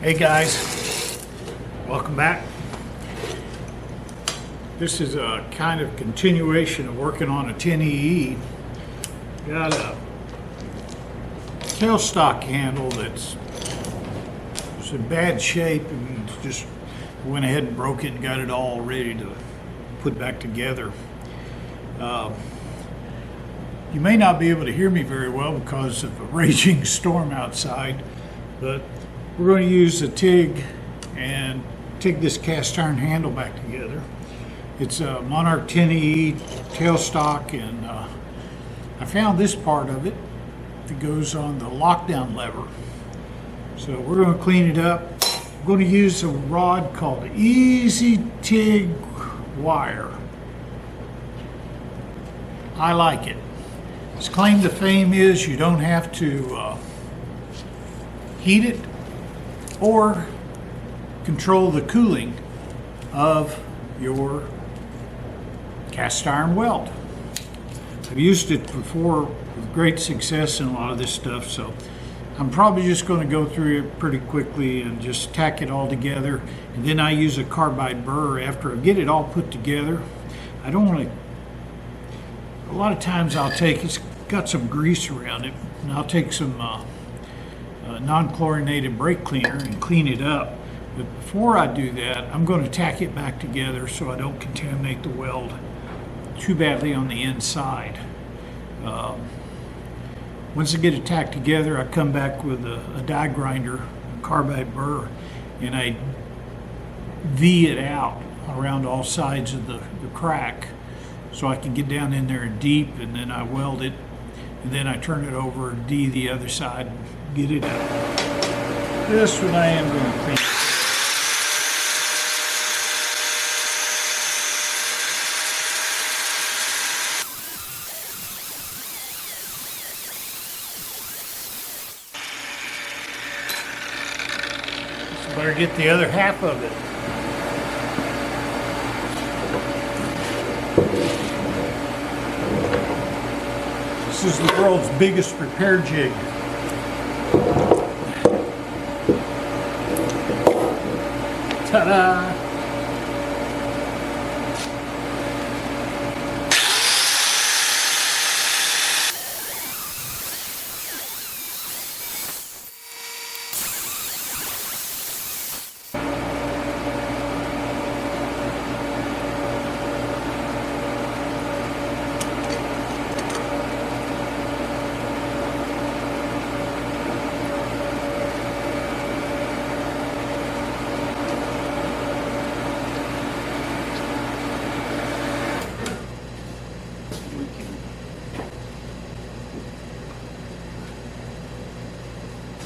Hey guys, welcome back. This is a kind of continuation of working on a 10EE. Got a tailstock handle that's in bad shape and just went ahead and broke it and got it all ready to put back together. You may not be able to hear me very well because of a raging storm outside, but we're going to use a TIG and TIG this cast iron handle back together. It's a Monarch 10EE tailstock, and I found this part of it that goes on the lockdown lever. So we're going to clean it up. We're going to use a rod called Easy TIG wire. I like it. Its claim to fame is you don't have to heat it or control the cooling of your cast iron weld. I've used it before with great success in a lot of this stuff, so I'm probably just going to go through it pretty quickly and just tack it all together. And then I use a carbide burr after I get it all put together. I don't want to, a lot of times I'll take, it's got some grease around it, and I'll take some non-chlorinated brake cleaner and clean it up. But before I do that, I'm going to tack it back together so I don't contaminate the weld too badly on the inside. Once I get it tacked together, I come back with a die grinder, a carbide burr, and I V it out around all sides of the crack so I can get down in there deep, and then I weld it, and then I turn it over and D the other side and get it out. This one I am going to clean. So better get the other half of it. This is the world's biggest repair jig. Ta-da!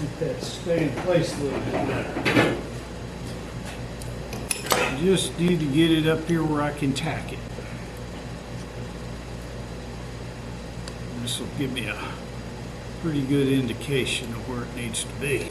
Get that stay in place a little bit better. Just need to get it up here where I can tack it. This will give me a pretty good indication of where it needs to be.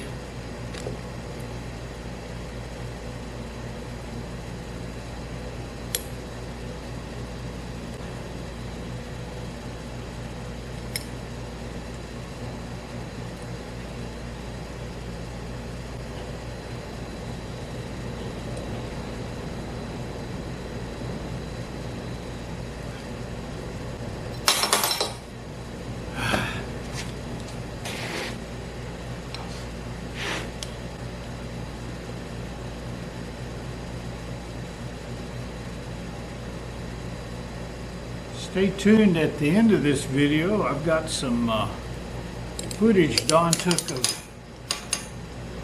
Stay tuned at the end of this video. I've got some footage Don took of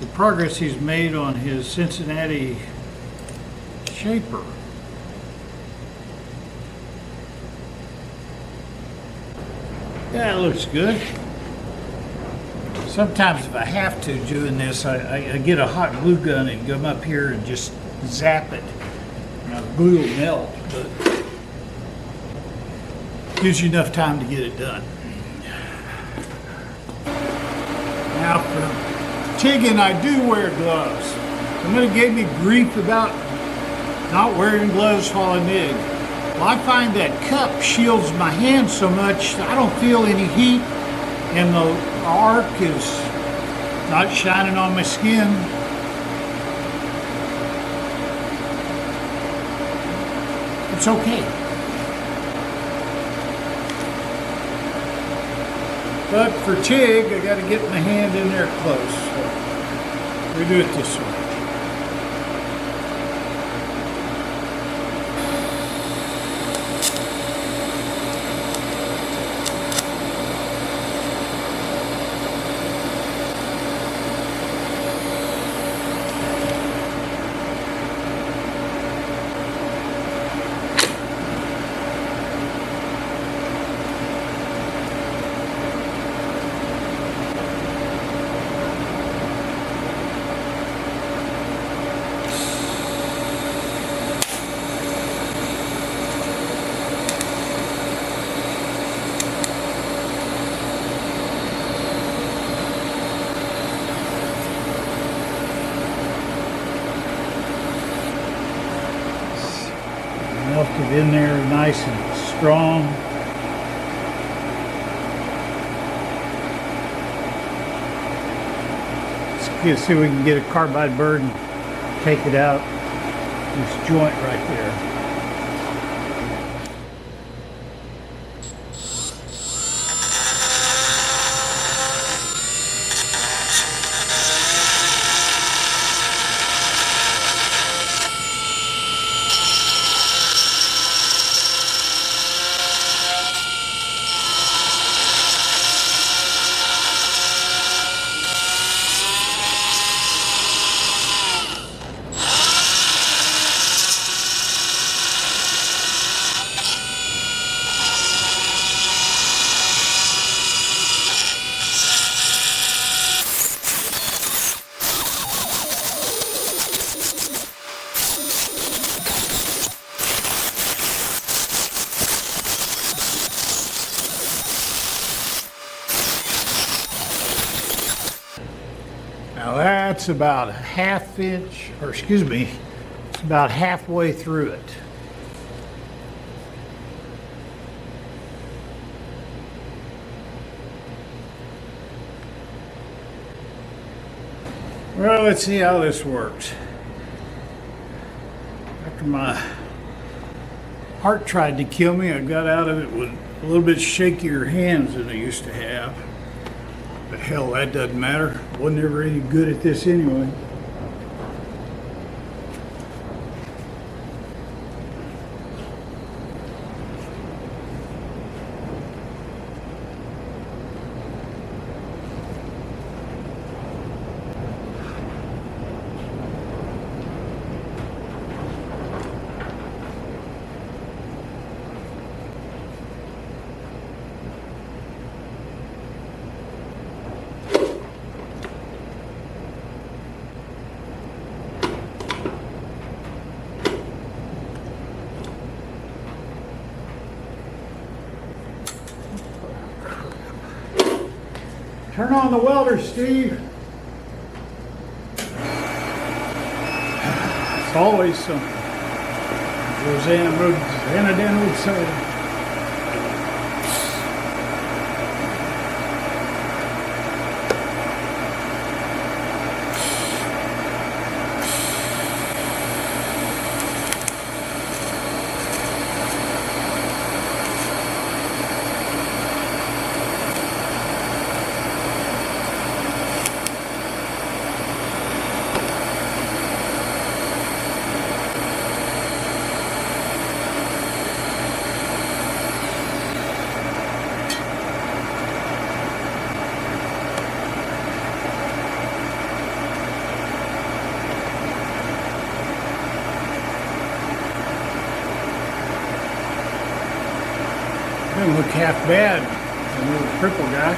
the progress he's made on his Cincinnati Shaper. Yeah, it looks good. Sometimes if I have to doing this, I get a hot glue gun and come up here and just zap it. Now, the glue will melt, but gives you enough time to get it done. Now for TIGging, I do wear gloves. Somebody gave me grief about not wearing gloves while I MIG. Well, I find that cup shields my hand so much that I don't feel any heat, and the arc is not shining on my skin. It's okay. But for TIG, I got to get my hand in there close. So we do it this way. Melted in there nice and strong. Let's see if we can get a carbide burr and take it out. This joint right there. Now that's about a half inch, or excuse me, it's about halfway through it. Well, let's see how this works. After my heart tried to kill me, I got out of it with a little bit shakier hands than I used to have. But hell, that doesn't matter. Wasn't ever any good at this anyway. Turn on the welder, Steve. It's always something. Rosanna Dan would say. Doesn't look half bad, a little cripple guy.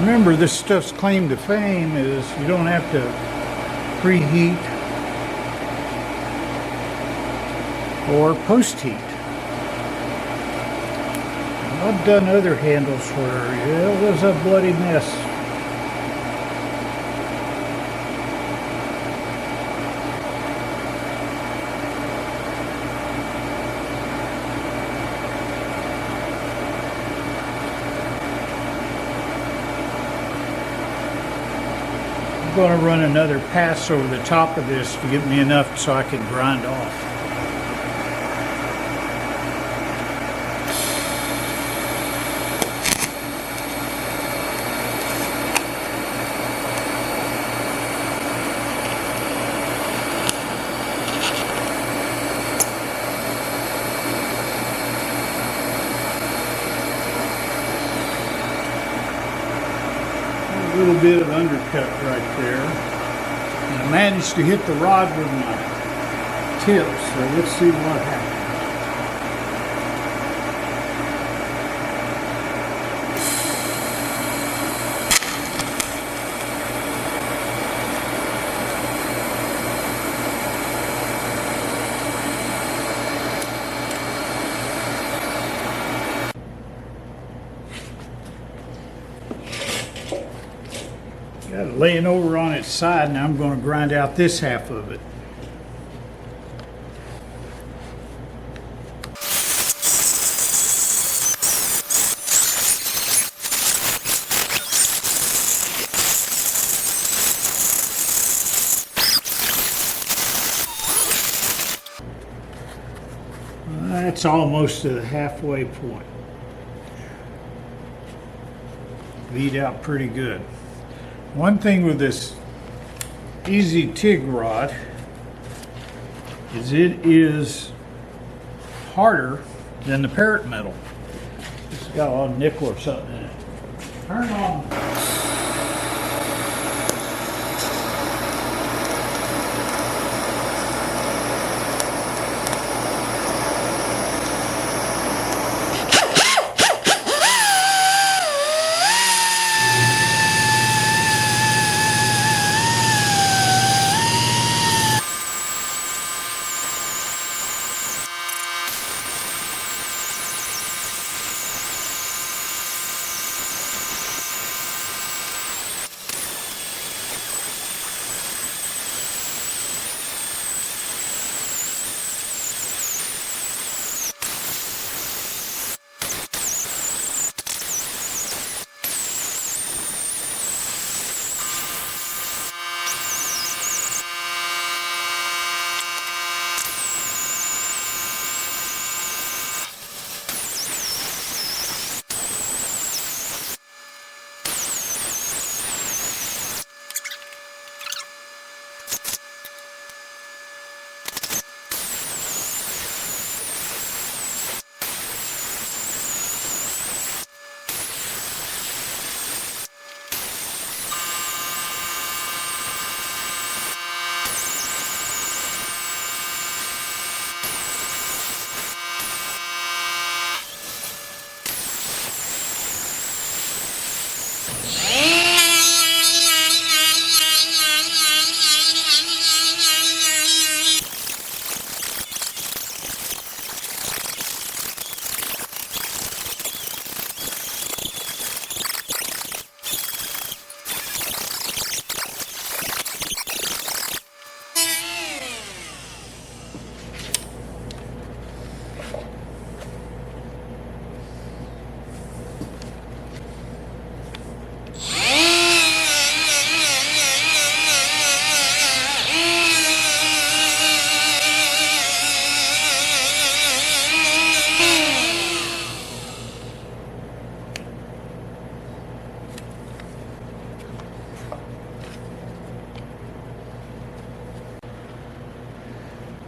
Remember, this stuff's claim to fame is you don't have to preheat or post-heat. I've done other handles where, yeah, it was a bloody mess. going to run another pass over the top of this to get me enough so I can grind off. A little bit of undercut right there, and I managed to hit the rod with my tips, so let's see what happens. Got it laying over on its side. Now I'm going to grind out this half of it. That's almost to the halfway point. Beat out pretty good. One thing with this easy TIG rod is it is harder than the parrot metal. It's got a lot of nickel or something in it. Turn on.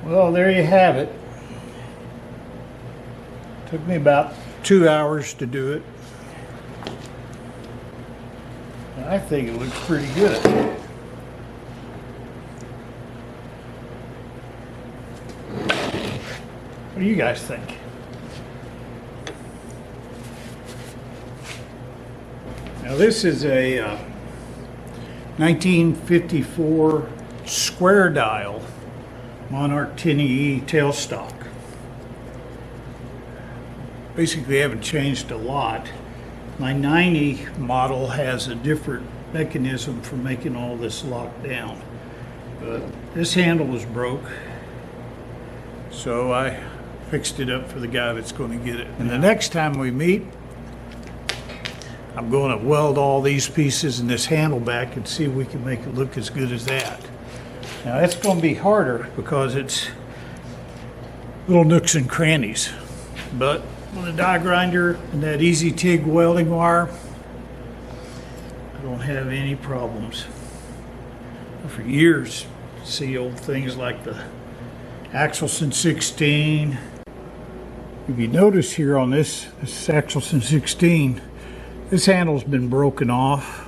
Well, there you have it. Took me about 2 hours to do it. I think it looks pretty good. What do you guys think? Now this is a 1954 square dial Monarch 10EE tailstock. Basically haven't changed a lot. My 90 model has a different mechanism for making all this lock down. But this handle was broke, so I fixed it up for the guy that's going to get it. And the next time we meet, I'm going to weld all these pieces and this handle back and see if we can make it look as good as that. Now it's going to be harder because it's little nooks and crannies, but with a die grinder and that easy TIG welding wire, I don't have any problems. For years, see old things like the Axelson 16. If you notice here on this Axelson 16, this handle's been broken off,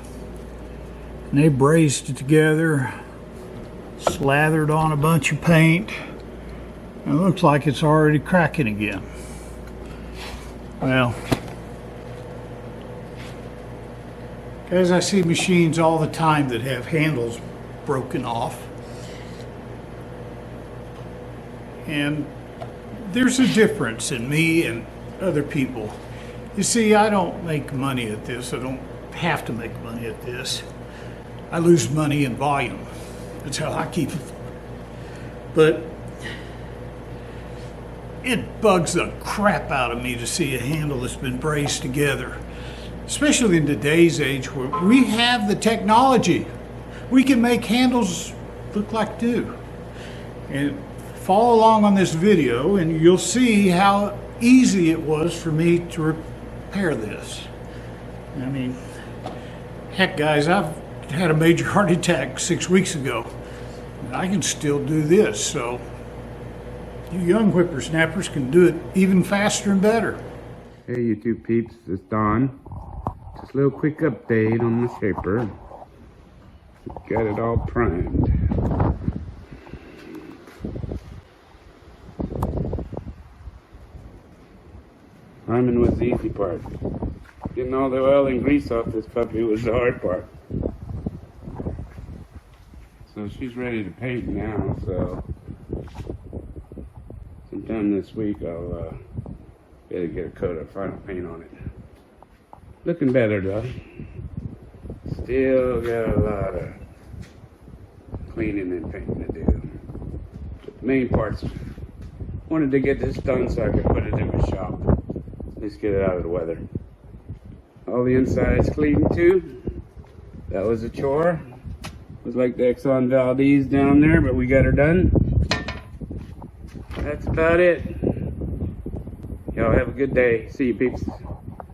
and they brazed it together, slathered on a bunch of paint, and it looks like it's already cracking again. Well, guys, I see machines all the time that have handles broken off, and there's a difference in me and other people. You see, I don't make money at this. I don't have to make money at this. I lose money in volume. That's how I keep it. But it bugs the crap out of me to see a handle that's been brazed together, especially in today's age where we have the technology. We can make handles look like new. And follow along on this video and you'll see how easy it was for me to repair this. I mean, heck guys, I've had a major heart attack 6 weeks ago. And I can still do this, so you young whippersnappers can do it even faster and better. Hey YouTube peeps, it's Don. Just a little quick update on the Shaper. Got it all primed. Priming was the easy part. Getting all the oil and grease off this puppy was the hard part. So she's ready to paint now, so sometime this week I'll better get a coat of final paint on it. Looking better though. Still got a lot of cleaning and painting to do. But the main parts, wanted to get this done so I could put it in my shop. At least get it out of the weather. All the inside's clean too. That was a chore. It was like the Exxon Valdez down there, but we got her done. That's about it. Y'all have a good day. See you peeps.